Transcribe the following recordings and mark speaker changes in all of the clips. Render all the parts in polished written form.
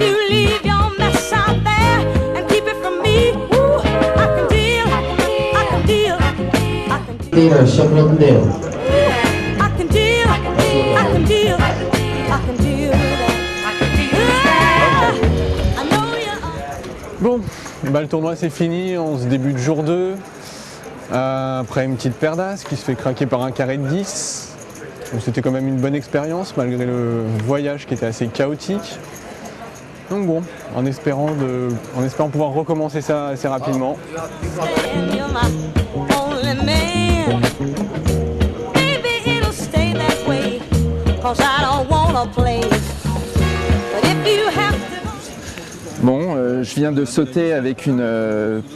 Speaker 1: you leave your mess out there and keep it from me, ooh, I can deal, I can deal, I can deal.
Speaker 2: Sheffield.
Speaker 1: I can deal, I can deal, I can deal with that. I know you're.
Speaker 3: Bon, bah, le tournoi c'est fini, on se débute jour 2. Après une petite paire d'as qui se fait craquer par un carré de 10. Donc c'était quand même une bonne expérience malgré le voyage qui était assez chaotique. Donc bon, en espérant pouvoir recommencer ça assez rapidement.
Speaker 1: You're my only man. Baby, it'll stay that way, 'cause I don't wanna play. But if you have to.
Speaker 4: Bon, je viens de sauter avec une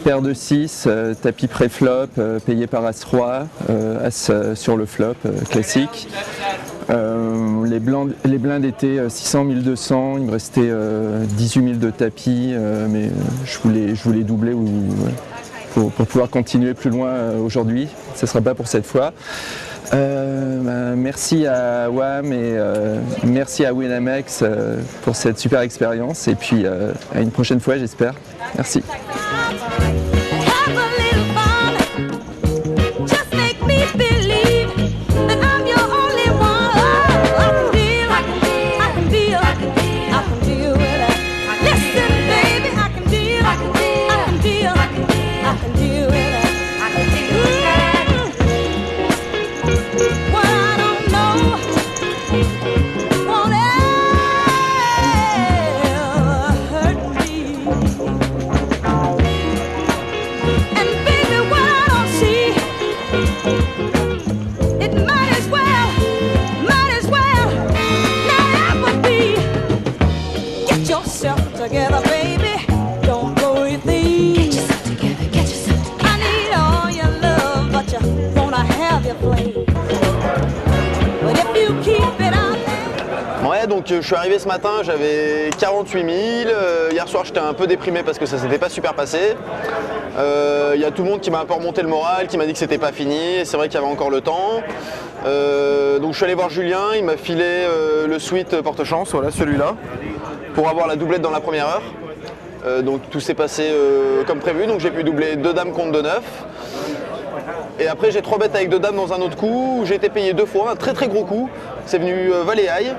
Speaker 4: paire de 6, tapis pré-flop, payé par As-Roi, As sur le flop, classique. Les blindes étaient 600, 1200, il me restait 18 000 de tapis, mais je voulais doubler pour pouvoir continuer plus loin aujourd'hui. Ce ne sera pas pour cette fois. Merci à WAM et merci à Winamax pour cette super expérience et puis à une prochaine fois j'espère. Merci.
Speaker 1: Have a little fun. Just make me believe that I'm your only one. Oh, I can deal, I can deal, I can deal with that. Listen, baby, I can deal, I can deal, I can deal with that. What I don't know won't ever hurt me. And baby, what I don't see, it might as well not ever be. Get yourself together, baby. Don't go with these. Get yourself together, get yourself together. I need all your love, but you wanna have your play. But if you keep it out there.
Speaker 5: Ouais, donc je suis arrivé ce matin, j'avais 48 000. Hier soir, j'étais un peu déprimé parce que ça s'était pas super passé. Il y a tout le monde qui m'a un peu remonté le moral, qui m'a dit que c'était pas fini. Et c'est vrai qu'il y avait encore le temps. Donc je suis allé voir Julien, il m'a filé le suite porte-chance, voilà celui-là, pour avoir la doublette dans la première heure. Donc tout s'est passé comme prévu, donc j'ai pu doubler 2 dames contre 2 neufs. Et après j'ai 3 bêtes avec 2 dames dans un autre coup, où j'ai été payé 2 fois, un très très gros coup. C'est venu valet-aille.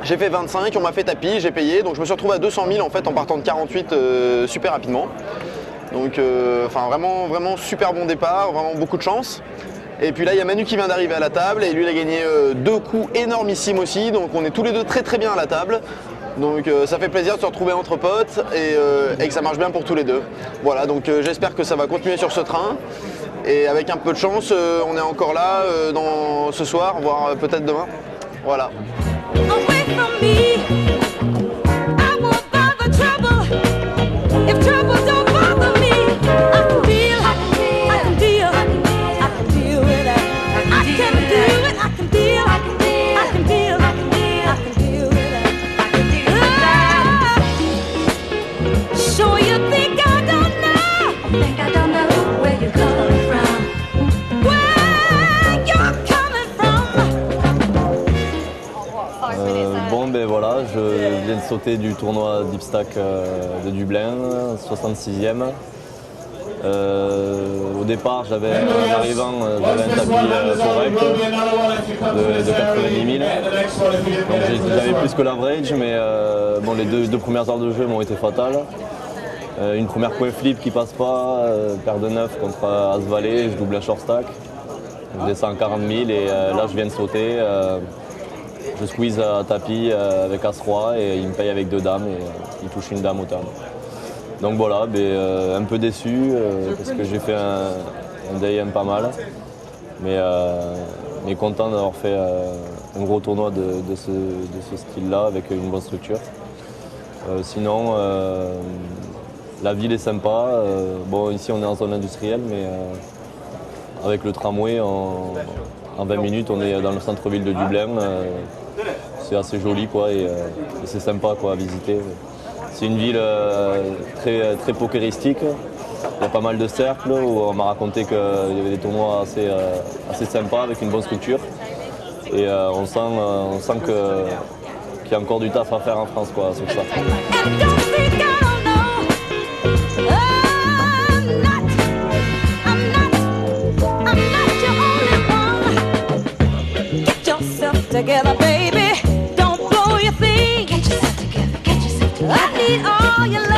Speaker 5: J'ai fait 25, on m'a fait tapis, j'ai payé. Donc je me suis retrouvé à 200 000 en fait en partant de 48 super rapidement. Donc vraiment super bon départ, vraiment beaucoup de chance. Et puis là il y a Manu qui vient d'arriver à la table et lui il a gagné 2 coups énormissimes aussi. Donc on est tous les deux très très bien à la table. Donc ça fait plaisir de se retrouver entre potes et que ça marche bien pour tous les deux. Voilà, donc j'espère que ça va continuer sur ce train. Et avec un peu de chance, on est encore là ce soir, voire peut-être demain. Voilà.
Speaker 1: Away from me, I won't bother trouble. If trouble don't bother me, I can deal, I can deal, I can deal with that. I can do it, I can deal, I can deal, I can deal with that. So you think I don't know? Think I don't know where you're coming from? Where you're coming from?
Speaker 6: Bon ben voilà, je viens de sauter du tournoi Deep Stack de Dublin, 66e. Au départ, en arrivant, j'avais un tapis correct de 90 000. Donc j'avais plus que l'average, mais bon, les deux premières heures de jeu m'ont été fatales. Une première coin flip qui passe pas, paire de 9 contre As-Valet, je double un short stack. Je descends à 40 000 et là je viens de sauter. Je squeeze à tapis avec As-Roi et il me paye avec 2 dames et il touche une dame au turn. Donc voilà, un peu déçu parce que j'ai fait un day pas mal. Mais content d'avoir fait un gros tournoi de ce style-là avec une bonne structure. Sinon, la ville est sympa. Bon, ici on est en zone industrielle, mais avec le tramway, en 20 minutes, on est dans le centre-ville de Dublin. C'est assez joli quoi, et c'est sympa quoi, à visiter. C'est une ville très, très pokeristique. Il y a pas mal de cercles où on m'a raconté qu'il y avait des tournois assez sympas avec une bonne structure. Et on sent qu'il y a encore du taf à faire en France quoi, sur ça.
Speaker 1: And don't think I don't know. I'm not your only one. Get yourself together, baby. Don't blow your thing. Get yourself together, get yourself together. I need all your love.